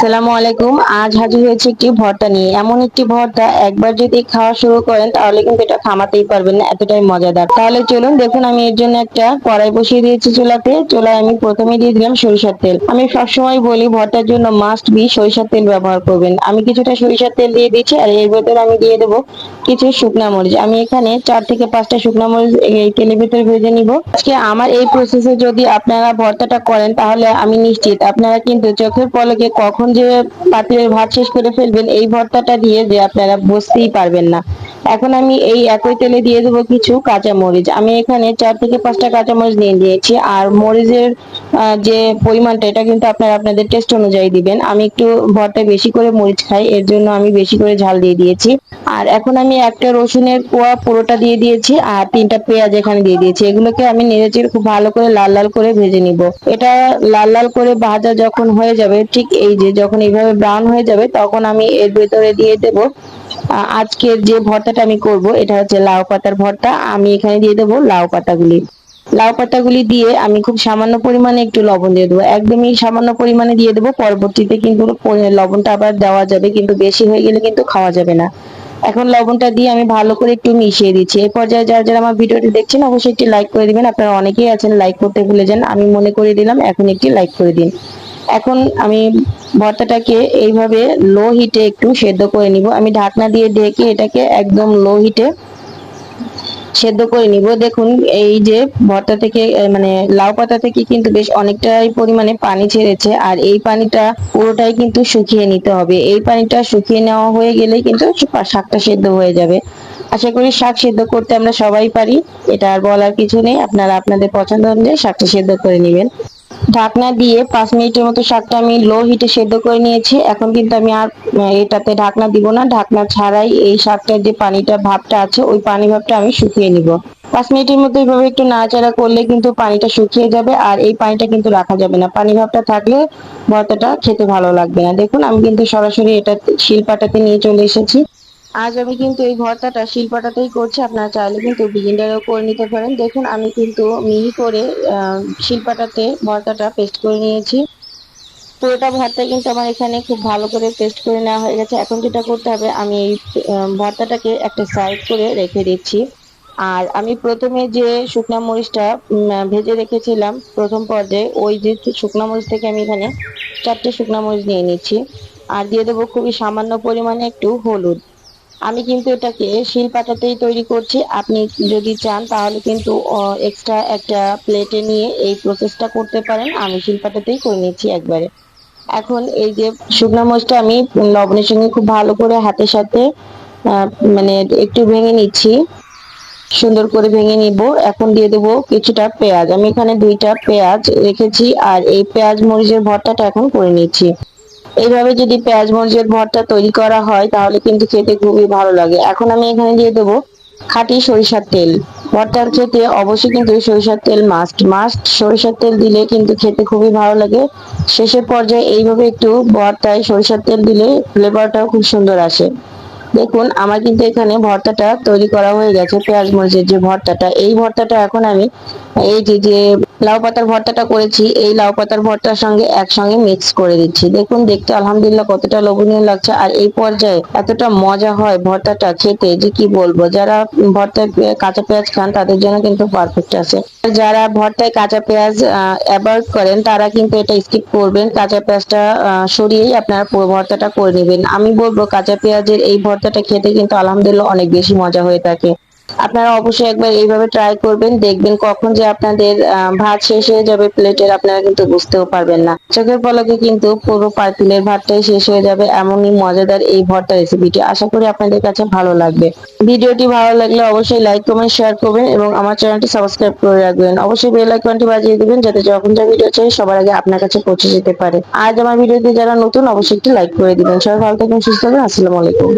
আসসালামু আলাইকুম। আজ হাজির হয়েছে একটি ভর্তা নিয়ে। এমন একটি ভর্তা একবার যদি খাওয়া শুরু করেন তাহলে কিন্তু এটা থামাতেই পারবেন না, এতটাই মজাদার। তাহলে চলুন দেখুন, আমি এর জন্য একটা কড়াই বসিয়ে দিয়েছি চুলাতে। চুলায় আমি প্রথমে দিয়ে দিলাম সরিষার তেল। আমি সবসময় বলি ভর্তার জন্য মাস্ট বি সরিষার তেল ব্যবহার করবেন। আমি কিছুটা সরিষার তেল দিয়ে দিচ্ছি আর এর ভেতরে আমি দিয়ে দেবো কিছু শুকনা মরিচ। আমি এখানে 4 থেকে 5টা শুকনা মরিচ এই তেলের ভিতরে ভেজে নিব। আজকে আমার এই প্রসেসে যদি আপনারা ভর্তাটা করেন তাহলে আমি নিশ্চিত আপনারা কিন্তু চোখের পলকে কখন যে পাতিলের ভাত শেষ করে ফেলবেন এই ভর্তাটা দিয়ে যে আপনারা বুঝতেই পারবেন না। এখন আমি এই একই তেলে দিয়ে দেবো কিছু কাঁচা মরিচ। আমি এখানে 4 থেকে 5টা কাঁচা মরিচ নিয়ে নিয়েছি। আর মরিচের যে পরিমাণটা এটা কিন্তু আপনারা আপনাদের টেস্ট অনুযায়ী দিবেন। আমি একটু ভর্তায় বেশি করে মরিচ খাই, এর জন্য আমি বেশি করে ঝাল দিয়ে দিয়েছি। আর এখন আমি একটা রসুনের কোয়া পুরোটা দিয়ে দিয়েছি আর 3টা পেঁয়াজ এখানে দিয়ে দিয়েছি। এগুলোকে আমি নেড়েচেড়ে খুব ভালো করে লাল লাল করে ভেজে নিব। এটা লাল লাল করে ভাজা যখন হয়ে যাবে, ঠিক এই যে যখন এইভাবে ব্রাউন হয়ে যাবে, তখন আমি এর ভেতরে দিয়ে দেব আজকের যে ভর্তাটা আমি করব। এটা হচ্ছে লাউ পাতার ভর্তা। আমি এখানে দিয়ে দেবো লাউ পাতাগুলি। লাউ পাতাগুলি দিয়ে আমি খুব সামান্য পরিমাণে একটু লবণ দিয়ে দেবো, একদমই সামান্য পরিমাণে দিয়ে দেবো। পরবর্তীতে কিন্তু লবণটা আবার দেওয়া যাবে, কিন্তু বেশি হয়ে গেলে কিন্তু খাওয়া যাবে না। এখন লবণটা দিয়ে আমি ভালো করে একটু মিশিয়ে দিচ্ছি। এই পর্যায়ে যারা যারা আমার ভিডিওটি দেখছেন অবশ্যই একটি লাইক করে দিবেন। আপনারা অনেকেই আছেন লাইক করতে ভুলে যান, আমি মনে করে দিলাম এখন একটি লাইক করে দিন। এখন আমি ভর্তাটাকে এইভাবে লো হিটে একটু সেদ্ধ করে নিব। আমি ঢাকনা দিয়ে ঢেকে এটাকে একদম লো হিটে সেদ্ধ করে নিব। দেখুন এই যে ভর্তা থেকে মানে লাউ পাতা থেকে কিন্তু বেশ অনেকটাই পরিমাণে পানি ছেড়েছে, আর এই পানিটা পুরোটাই কিন্তু শুকিয়ে নিতে হবে। এই পানিটা শুকিয়ে নেওয়া হয়ে গেলেই কিন্তু শাকটা সেদ্ধ হয়ে যাবে। আশা করি শাক সেদ্ধ করতে আমরা সবাই পারি, এটা আর বলার কিছু নেই। আপনারা আপনাদের পছন্দ অনুযায়ী শাকটা সেদ্ধ করে নেবেন। ঢাকনা দিয়ে 5 মিনিটের মতো শাকটা আমি লো হিটে সেদ্ধ করে নিয়েছি। এখন কিন্তু আমি আর এটাতে ঢাকনা দিব না, ঢাকনা ছাড়াই এই শাকটার যে পানিটা ভাবটা আছে ওই পানি ভাবটা আমি শুকিয়ে নিব। 5 মিনিটের মধ্যে এইভাবে একটু নাড়াচাড়া করলে কিন্তু পানিটা শুকিয়ে যাবে, আর এই পানিটা কিন্তু রাখা যাবে না। পানি ভাবটা থাকলে ভর্তাটা খেতে ভালো লাগবে না। দেখুন আমি কিন্তু সরাসরি এটা শিলপাটাতে নিয়ে চলে এসেছি। আজ আমি কিন্তু এই ভর্তাটা শিলপাটাতেই করছি, আপনারা চাইলে কিন্তু বিগিনারও করে নিতে পারেন। দেখুন আমি কিন্তু মিহি করে শিলপাটাতে ভর্তাটা পেস্ট করে নিয়েছি। পুরোটা ভর্তা কিন্তু আমার এখানে খুব ভালো করে পেস্ট করে নেওয়া হয়ে গেছে। এখন যেটা করতে হবে, আমি এই ভর্তাটাকে একটা সাইড করে রেখে দিচ্ছি। আর আমি প্রথমে যে শুকনা মরিচটা ভেজে রেখেছিলাম প্রথম পর্যায়ে, ওই যে শুকনা মরিচ থেকে আমি এখানে 4টে শুকনা মরিচ নিয়ে নিচ্ছি। আর দিয়ে দেবো খুবই সামান্য পরিমাণে একটু হলুদ। আমি কিন্তু এটাকে শিলপাটাতেই তৈরি করছি। আপনি যদি চান তাহলে কিন্তু এক্সট্রা একটা প্লেটে নিয়ে এই প্রসেসটা করতে পারেন। আমি শিলপাটাতেই করে নিচ্ছি একবারে। এখন এই যে শুকনো মরিচটা আমি লবণের সঙ্গে খুব ভালো করে হাতের সাথে আহ, মানে একটু ভেঙে নিচ্ছি, সুন্দর করে ভেঙে নিব। এখন দিয়ে দেবো কিছুটা পেঁয়াজ। আমি এখানে 2টা পেঁয়াজ রেখেছি আর এই পেঁয়াজ মরিচের ভর্তাটা এখন করে নিচ্ছি। এইভাবে যদি পেঁয়াজ মরিচের ভর্তা তৈরি করা হয় তাহলে কিন্তু খেতে খুবই ভালো লাগে। এখন আমি এখানে দিয়ে দেবো খাঁটি সরিষার তেল। ভর্তার খেতে অবশ্যই কিন্তু সরিষার তেল মাস্ট মাস্ট। সরিষার তেল দিলে কিন্তু খেতে খুবই ভালো লাগে। শেষের পর্যায়ে এইভাবে একটু ভর্তায় সরিষার তেল দিলে ফ্লেভারটাও খুব সুন্দর আসে। দেখুন আমার কিন্তু এখানে ভর্তাটা তৈরি করা হয়ে গেছে। পেঁয়াজ মরিচের যে ভর্তাটা, এই ভর্তাটা এখন আমি এই যে যে লাউ পাতার ভর্তাটা করেছি এই লাউ পাতার ভর্তার সঙ্গে একসঙ্গে মিক্স করে দিচ্ছি। দেখুন দেখতে আলহামদুলিল্লাহ কতটা লোভনীয় লাগছে, আর এই পর্যায়ে এতটা মজা হয় ভর্তাটা খেতে যে কি বলবো। যারা ভর্তায় কাঁচা পেঁয়াজ খান তাদের জন্য কিন্তু পারফেক্ট আছে। যারা ভর্তায় কাঁচা পেঁয়াজ অ্যাভয়েড করেন তারা কিন্তু এটা স্কিপ করবেন। কাঁচা পেঁয়াজটা সরিয়েই আপনারা পুরো ভর্তাটা করে নেবেন। আমি বলবো কাঁচা পেঁয়াজের এই ভর্তাটা খেতে কিন্তু আলহামদুলিল্লাহ অনেক বেশি মজা হয়ে থাকে। আপনারা অবশ্যই একবার এইভাবে ট্রাই করবেন, দেখবেন কখন যে আপনাদের ভাত শেষ হয়ে যাবে প্লেটের, আপনারা কিন্তু বুঝতেও পারবেন না। চোখের পলকে কিন্তু পুরো পাতিলের ভাতটাই শেষ হয়ে যাবে। এমনই মজাদার এই ভর্তা রেসিপিটি, আশা করি আপনাদের কাছে ভালো লাগবে। ভিডিওটি ভালো লাগলে অবশ্যই লাইক কমেন্ট শেয়ার করবেন এবং আমার চ্যানেলটি সাবস্ক্রাইব করে রাখবেন। অবশ্যই বেল আইকনটি বাজিয়ে দিবেন যাতে যখন যা ভিডিও চাই সবার আগে আপনার কাছে পৌঁছে যেতে পারে। আজ আমার ভিডিওতে যারা নতুন অবশ্যই একটি লাইক করে দিবেন। সবাই ভালো থাকবেন, সুস্থ থাকবেন। আসসালামু আলাইকুম।